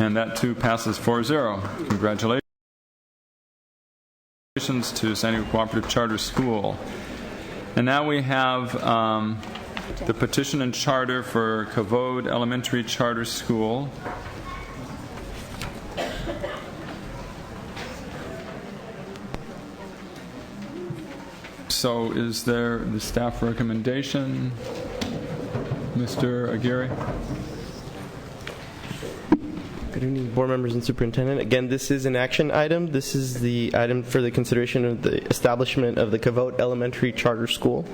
And that too passes 4-0. Congratulations to San Diego Cooperative Charter School. And now we have the petition and charter for Kavod Elementary Charter School. So is there the staff recommendation? Mr. Aguirre? Good evening, board members and superintendent. Again, this is an action item. This is the item for the consideration of the establishment of the Kavod Elementary Charter School.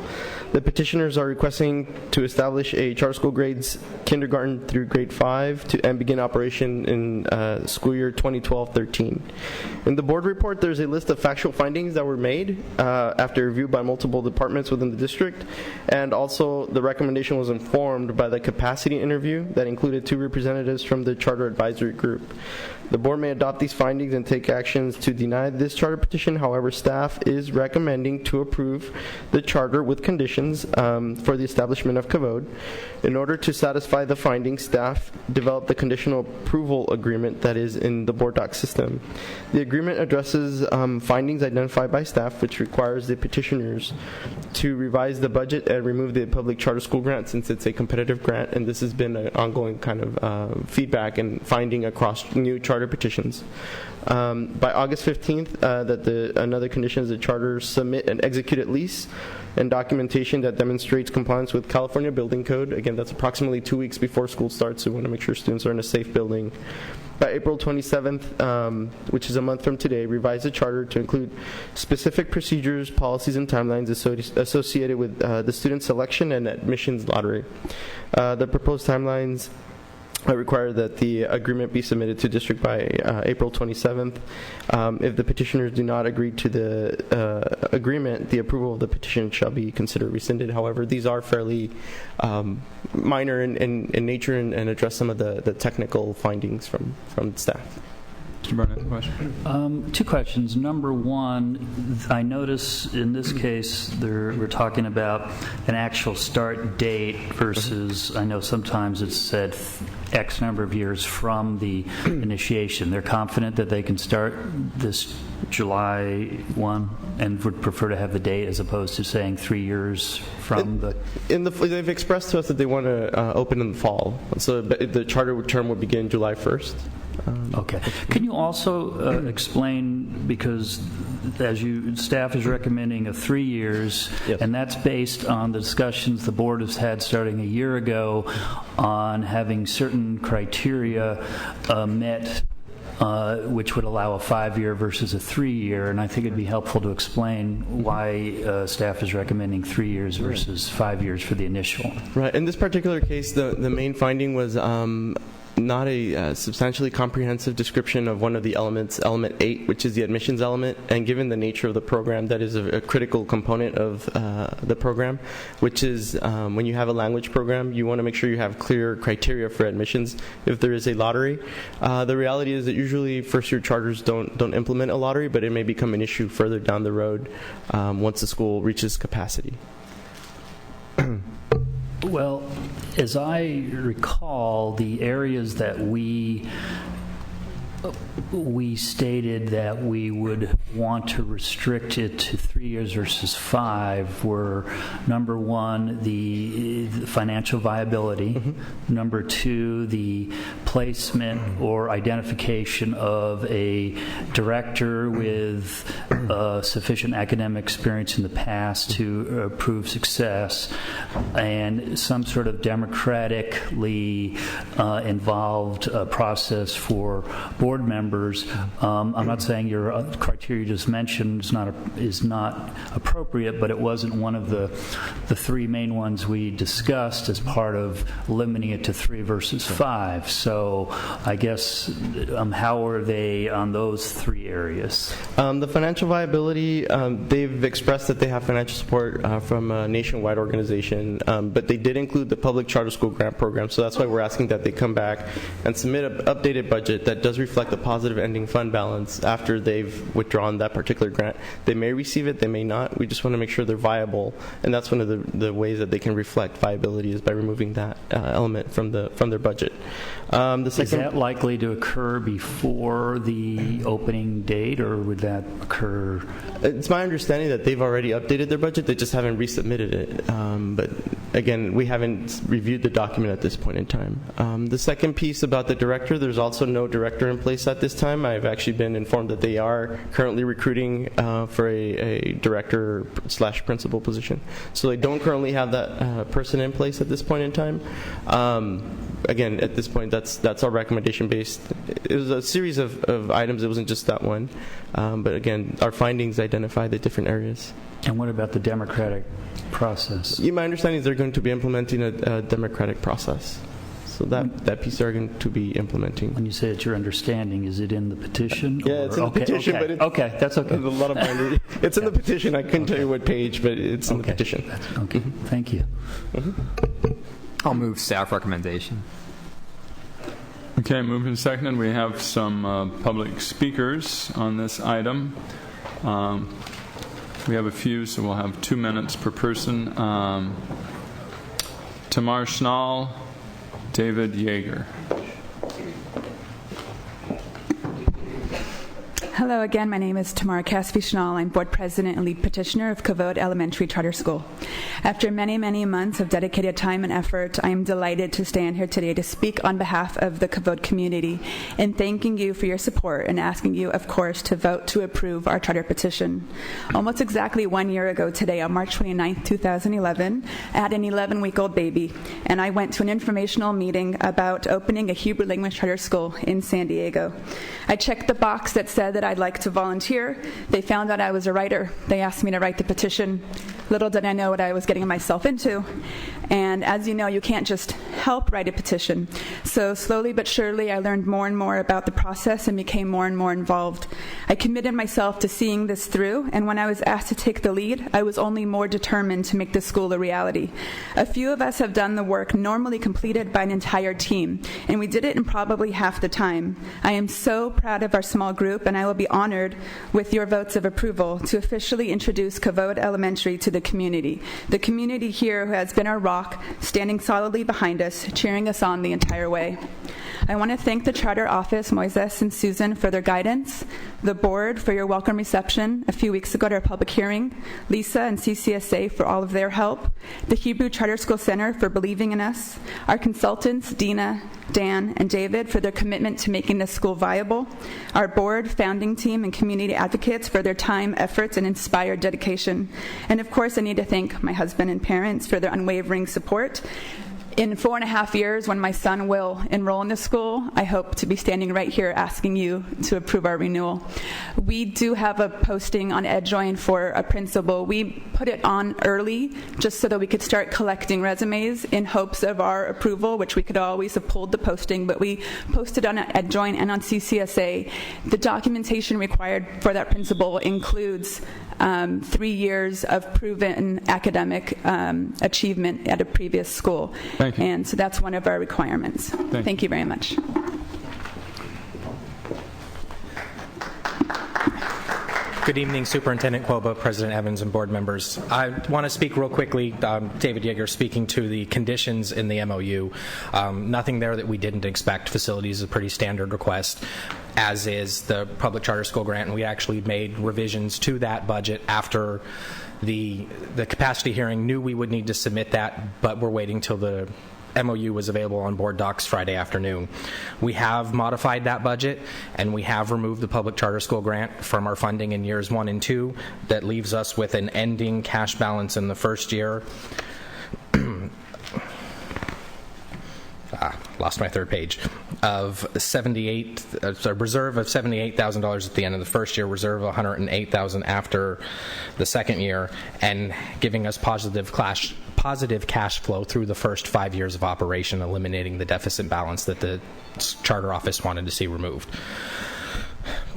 The petitioners are requesting to establish a charter school grades kindergarten through grade 5 and begin operation in school year 2012-13. In the board report, there's a list of factual findings that were made after review by multiple departments within the district, and also the recommendation was informed by the capacity interview that included 2 representatives from the Charter Advisory Group. The board may adopt these findings and take actions to deny this charter petition. However, staff is recommending to approve the charter with conditions for the establishment of Kavod. In order to satisfy the findings, staff developed the conditional approval agreement that is in the board doc system. The agreement addresses findings identified by staff, which requires the petitioners to revise the budget and remove the public charter school grant since it's a competitive grant, and this has been an ongoing kind of feedback and finding across new charter petitions. By August 15th, another condition is the charter submit an executed lease and documentation that demonstrates compliance with California Building Code. Again, that's approximately 2 weeks before school starts, so we want to make sure students are in a safe building. By April 27th, which is a month from today, revise the charter to include specific procedures, policies, and timelines associated with the student selection and admissions lottery. The proposed timelines require that the agreement be submitted to district by April 27th. If the petitioners do not agree to the agreement, the approval of the petition shall be considered rescinded. However, these are fairly minor in nature and address some of the technical findings from staff. Mr. Barnett, question? 2 questions. Number 1, I notice in this case we're talking about an actual start date versus, I know sometimes it's said X number of years from the initiation. They're confident that they can start this July 1 and would prefer to have the date as opposed to saying 3 years from they've expressed to us that they want to open in the fall. So the charter term would begin July 1st. Okay. Can you also explain, because staff is recommending 3 years, yes, and that's based on the discussions the board has had starting a year ago on having certain criteria met, which would allow a 5-year versus a 3-year, and I think it'd be helpful to explain why staff is recommending 3 years versus 5 years for the initial. Right. In this particular case, the main finding was not a substantially comprehensive description of one of the elements, element 8, which is the admissions element, and given the nature of the program, that is a critical component of the program, which is when you have a language program, you want to make sure you have clear criteria for admissions if there is a lottery. The reality is that usually first-year charters don't implement a lottery, but it may become an issue further down the road once the school reaches capacity. Well, as I recall, the areas that we stated that we would want to restrict it to 3 years versus 5 were, number 1, the financial viability, mm-hmm, number 2, the placement or identification of a director with sufficient academic experience in the past to prove success, and some sort of democratically involved process for board members. I'm not saying your criteria you just mentioned is not appropriate, but it wasn't one of the 3 main ones we discussed as part of limiting it to 3 versus 5. So I guess how are they on those 3 areas? The financial viability, they've expressed that they have financial support from a nationwide organization, but they did include the public charter school grant program, so that's why we're asking that they come back and submit an updated budget that does reflect the positive ending fund balance after they've withdrawn that particular grant. They may receive it, they may not. We just want to make sure they're viable, and that's one of the ways that they can reflect viability is by removing that element from their budget. The Is second, that likely to occur before the opening date, or would that occur? it's my understanding that they've already updated their budget. They just haven't resubmitted it. But again, we haven't reviewed the document at this point in time. The second piece about the director, there's also no director in place at this time. I've actually been informed that they are currently recruiting for a director / principal position. So they don't currently have that person in place at this point in time. Again, at this point, that's our recommendation based. It was a series of items. It wasn't just that one. But again, our findings identify the different areas. And what about the democratic process? My understanding is they're going to be implementing a democratic process. So that piece they're going to be implementing. When you say it's your understanding, is it in the petition? Yeah, it's in the petition, okay. but it's, okay, that's okay. there's a lot of binder. It's in the petition. I couldn't tell you what page, but it's in the petition. Okay, thank you. I'll move staff recommendation. Okay, moved and seconded. We have some public speakers on this item. We have a few, so we'll have 2 minutes per person. Tamar Schnall, David Yeager. Hello again, my name is Tamara Caspi-Schnall. I'm board president and lead petitioner of Kavod Elementary Charter School. After many, many months of dedicated time and effort, I am delighted to stand here today to speak on behalf of the Kavod community and thanking you for your support and asking you, of course, to vote to approve our charter petition. Almost exactly 1 year ago today, on March 29, 2011, I had an 11-week-old baby, and I went to an informational meeting about opening a Hebrew language charter school in San Diego. I checked the box that said that I'd like to volunteer. They found out I was a writer. They asked me to write the petition. Little did I know what I was getting myself into. And as you know, you can't just help write a petition. So slowly but surely, I learned more and more about the process and became more and more involved. I committed myself to seeing this through, and when I was asked to take the lead, I was only more determined to make the school a reality. A few of us have done the work normally completed by an entire team, and we did it in probably half the time. I am so proud of our small group, and I will be honored with your votes of approval to officially introduce Kavod Elementary to the community. The community here who has been our rock, standing solidly behind us, cheering us on the entire way. I want to thank the Charter Office, Moises and Susan, for their guidance, the board for your welcome reception a few weeks ago at our public hearing, Lisa and CCSA for all of their help, the Hebrew Charter School Center for believing in us, our consultants, Dina, Dan, and David, for their commitment to making this school viable, our board, founding team, and community advocates for their time, efforts, and inspired dedication. And of course, I need to thank my husband and parents for their unwavering support. In 4.5 years, when my son will enroll in the school, I hope to be standing right here asking you to approve our renewal. We do have a posting on EdJoin for a principal. We put it on early just so that we could start collecting resumes in hopes of our approval, which we could always have pulled the posting, but we posted on EdJoin and on CCSA. The documentation required for that principal includes 3 years of proven academic achievement at a previous school. Thank you. And so that's one of our requirements. Thank you very much. Good evening, Superintendent Quoba, President Evans, and board members. I want to speak real quickly. David Yeager speaking to the conditions in the MOU. Nothing there that we didn't expect. Facilities is a pretty standard request, as is the public charter school grant, and we actually made revisions to that budget after the capacity hearing. Knew we would need to submit that, but we're waiting till the MOU was available on board docs Friday afternoon. We have modified that budget, and we have removed the public charter school grant from our funding in years 1 and 2. That leaves us with an ending cash balance in the first year. Lost my third page, of a reserve of $78,000 at the end of the first year, reserve of $108,000 after the second year, and giving us positive cash flow through the first 5 years of operation, eliminating the deficit balance that the charter office wanted to see removed.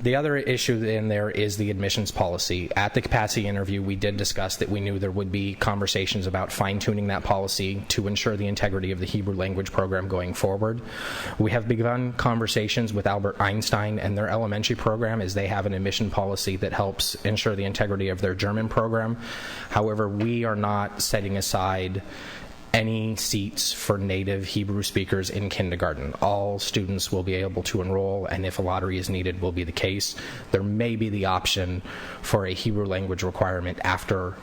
The other issue in there is the admissions policy. At the capacity interview, we did discuss that we knew there would be conversations about fine-tuning that policy to ensure the integrity of the Hebrew language program going forward. We have begun conversations with Albert Einstein and their elementary program, as they have an admission policy that helps ensure the integrity of their German program. However, we are not setting aside any seats for native Hebrew speakers in kindergarten. All students will be able to enroll, and if a lottery is needed, will be the case. There may be the option for a Hebrew language requirement after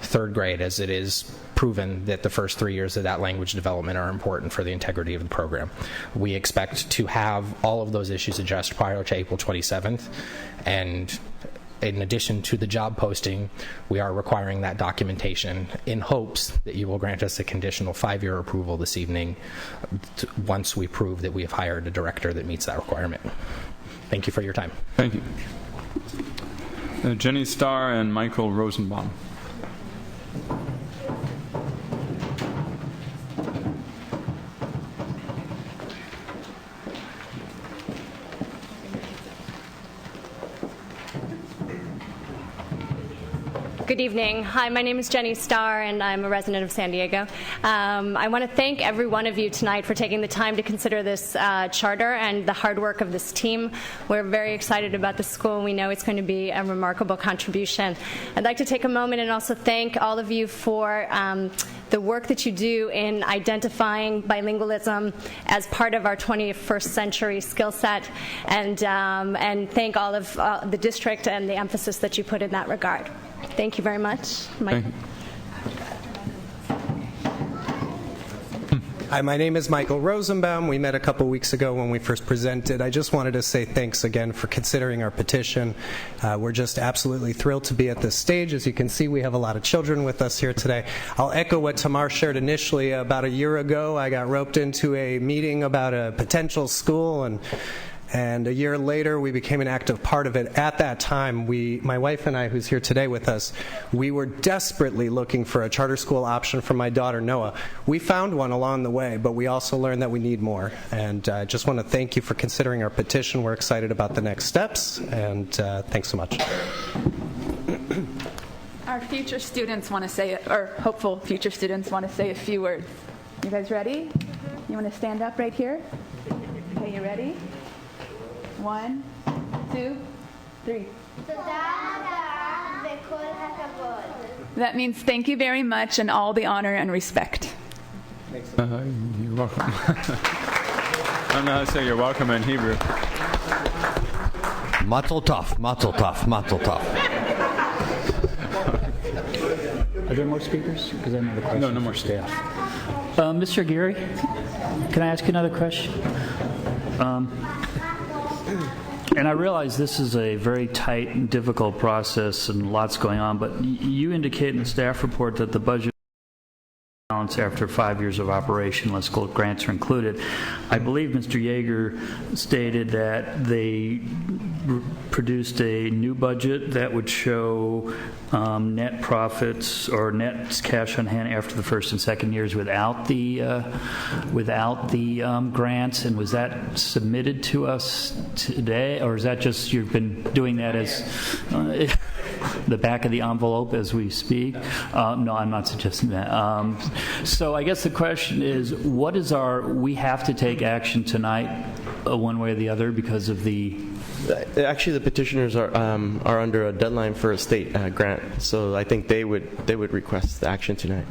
third grade, as it is proven that the first 3 years of that language development are important for the integrity of the program. We expect to have all of those issues addressed prior to April 27th, and in addition to the job posting, we are requiring that documentation in hopes that you will grant us a conditional 5-year approval this evening once we prove that we have hired a director that meets that requirement. Thank you for your time. Thank you. Jenny Starr and Michael Rosenbaum. Good evening. Hi, my name is Jenny Starr, and I'm a resident of San Diego. I want to thank every one of you tonight for taking the time to consider this charter and the hard work of this team. We're very excited about the school, and we know it's going to be a remarkable contribution. I'd like to take a moment and also thank all of you for the work that you do in identifying bilingualism as part of our 21st century skill set, and thank all of the district and the emphasis that you put in that regard. Thank you very much. Mike. Hi, my name is Michael Rosenbaum. We met a couple weeks ago when we first presented. I just wanted to say thanks again for considering our petition. We're just absolutely thrilled to be at this stage. As you can see, we have a lot of children with us here today. I'll echo what Tamar shared initially. About a year ago, I got roped into a meeting about a potential school, and a year later, we became an active part of it. At that time, my wife and I, who's here today with us, we were desperately looking for a charter school option for my daughter, Noah. We found one along the way, but we also learned that we need more. And I just want to thank you for considering our petition. We're excited about the next steps, and thanks so much. Our future students want to say, or hopeful future students want to say a few words. You guys ready? You want to stand up right here? Okay, you ready? 1, 2, 3. That means thank you very much and all the honor and respect. You're welcome. I don't know how to say you're welcome in Hebrew. Mazel tov, mazel tov, mazel tov. Are there more speakers? Because I have a question. No more staff. Mr. Geary, can I ask you another question? And I realize this is a very tight and difficult process and lots going on, but you indicate in the staff report that the budget balance after 5 years of operation, unless grants are included. I believe Mr. Yeager stated that they produced a new budget that would show net profits or net cash on hand after the first and second years without the grants. And was that submitted to us today, or is that just you've been doing that as the back of the envelope as we speak? No, I'm not suggesting that. So I guess the question is, we have to take action tonight, one way or the other, because of the... Actually, the petitioners are under a deadline for a state grant, so I think they would request the action tonight.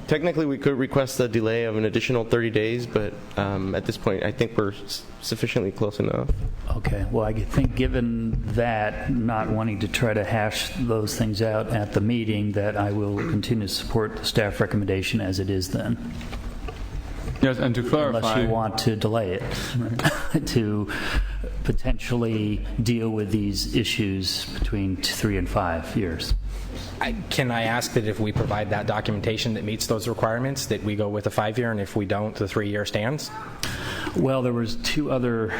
Technically, we could request a delay of an additional 30 days, but at this point, I think we're sufficiently close enough. Okay. Well, I think given that, not wanting to try to hash those things out at the meeting, that I will continue to support the staff recommendation as it is then. Yes, and to clarify... Unless you want to delay it, to potentially deal with these issues between 3 and 5 years. Can I ask that if we provide that documentation that meets those requirements, that we go with a 5-year, and if we don't, the 3-year stands? Well, there were at least two other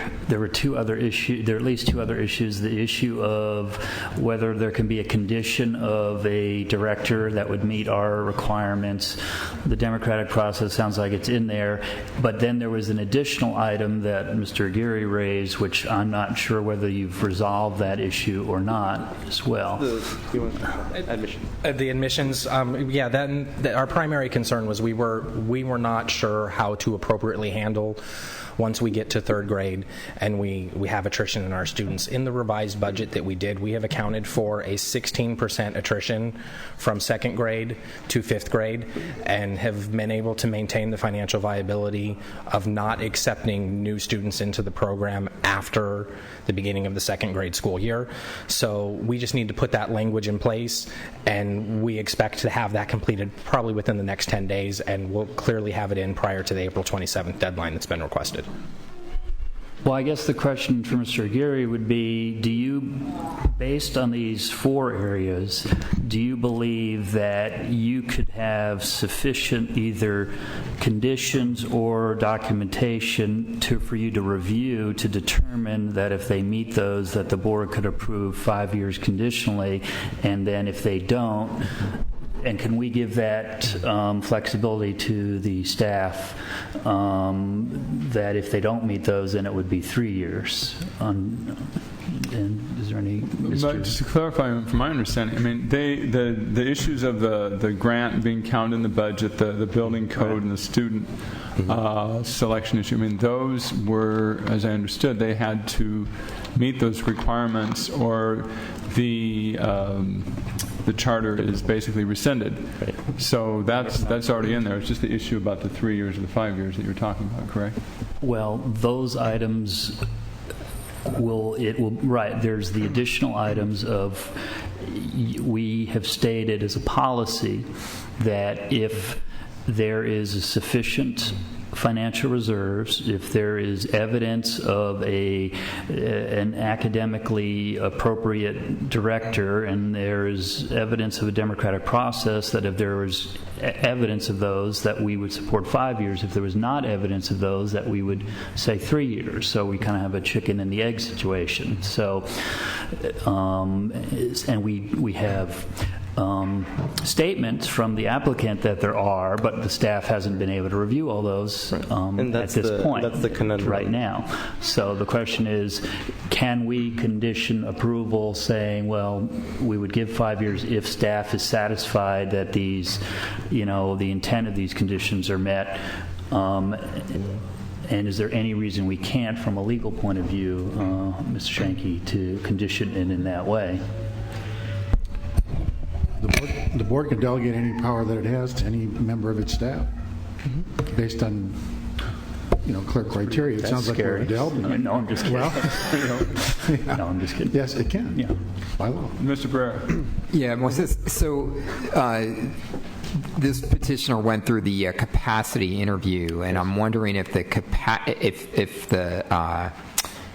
issues. The issue of whether there can be a condition of a director that would meet our requirements. The democratic process sounds like it's in there, but then there was an additional item that Mr. Aguirre raised, which I'm not sure whether you've resolved that issue or not as well. The admissions, our primary concern was we were not sure how to appropriately handle once we get to third grade and we have attrition in our students. In the revised budget that we did, we have accounted for a 16% attrition from second grade to fifth grade and have been able to maintain the financial viability of not accepting new students into the program after the beginning of the second grade school year. So we just need to put that language in place, and we expect to have that completed probably within the next 10 days, and we'll clearly have it in prior to the April 27th deadline that's been requested. Well, I guess the question for Mr. Aguirre would be, do you, based on these 4 areas, do you believe that you could have sufficient either conditions or documentation for you to review to determine that if they meet those, that the board could approve 5 years conditionally, and then if they don't, and can we give that flexibility to the staff that if they don't meet those, then it would be 3 years? And is there any? But just to clarify, from my understanding, I mean, the issues of the grant being counted in the budget, the building code, and the student selection issue. I mean, those were, as I understood, they had to meet those requirements, or the charter is basically rescinded. Right. So that's already in there. It's just the issue about the 3 years or the 5 years that you're talking about, correct? Well, those items right. There's the additional items of, we have stated as a policy that if there is a sufficient financial reserves, if there is evidence of an academically appropriate director, and there is evidence of a democratic process, that if there was evidence of those, that we would support 5 years. If there was not evidence of those, that we would say 3 years. So we kind of have a chicken and the egg situation. So, and we have statements from the applicant that there are, but the staff hasn't been able to review all those and at this point. That's the conundrum right now. So the question is, can we condition approval saying, well, we would give 5 years if staff is satisfied that these, the intent of these conditions are met? And is there any reason we can't, from a legal point of view, Mr. Shanke, to condition it in that way? The board can delegate any power that it has to any member of its staff, based on, clear criteria. It sounds like we're developing. No, I'm just kidding. Well, no, I'm just kidding. Yes, it can. Yeah. By law. Mr. Barrera. Yeah, so this petitioner went through the capacity interview, and I'm wondering if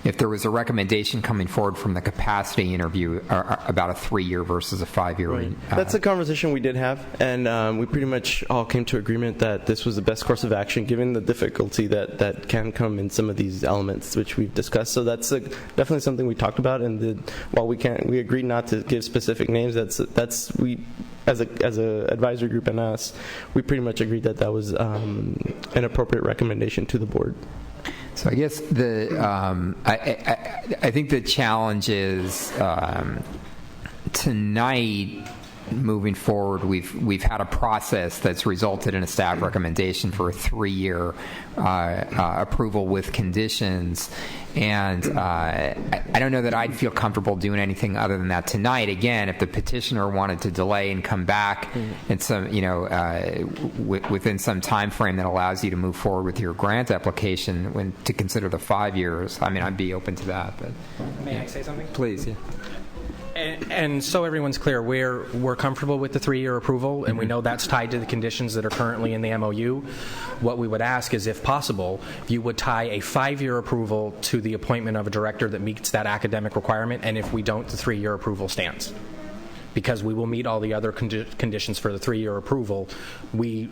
if there was a recommendation coming forward from the capacity interview about a 3-year versus a 5-year. Right. That's a conversation we did have, and we pretty much all came to agreement that this was the best course of action given the difficulty that can come in some of these elements which we've discussed. So that's definitely something we talked about, and while we agreed not to give specific names, that's we as a advisory group and us, we pretty much agreed that was an appropriate recommendation to the board. So I guess I think the challenge is tonight, moving forward, we've had a process that's resulted in a staff recommendation for a 3-year approval with conditions, and I don't know that I'd feel comfortable doing anything other than that tonight. Again, if the petitioner wanted to delay and come back in some, within some time frame that allows you to move forward with your grant application to consider the 5 years, I mean, I'd be open to that. But may I say something? Please, yeah. And so everyone's clear, we're comfortable with the 3-year approval, and we know that's tied to the conditions that are currently in the MOU. What we would ask is, if possible, you would tie a 5-year approval to the appointment of a director that meets that academic requirement, and if we don't, the 3-year approval stands. Because we will meet all the other conditions for the 3-year approval, we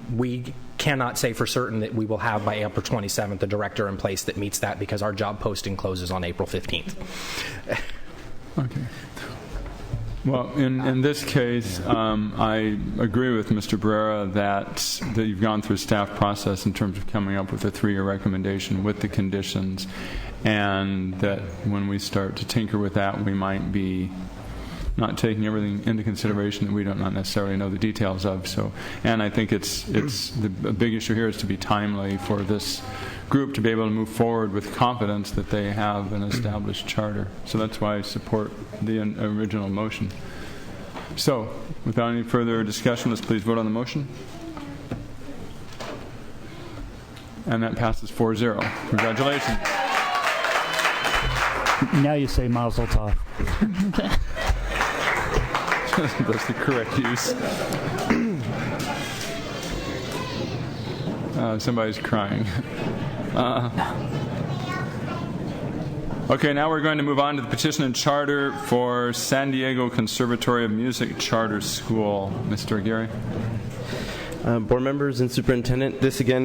cannot say for certain that we will have by April 27th a director in place that meets that, because our job posting closes on April 15th. Okay. Well, in this case, I agree with Mr. Barrera that you've gone through a staff process in terms of coming up with a 3-year recommendation with the conditions, and that when we start to tinker with that, we might be not taking everything into consideration that we don't not necessarily know the details of. So, and I think it's a big issue here is to be timely for this group to be able to move forward with confidence that they have an established charter. So that's why I support the original motion. So, without any further discussion, let's please vote on the motion. And that passes 4-0. Congratulations. Now you say Mazel Tov. That's the correct use. Somebody's crying. Okay, now we're going to move on to the petition and charter for San Diego Conservatory of Music Charter School. Mr. Aguirre. Board members and superintendent, this again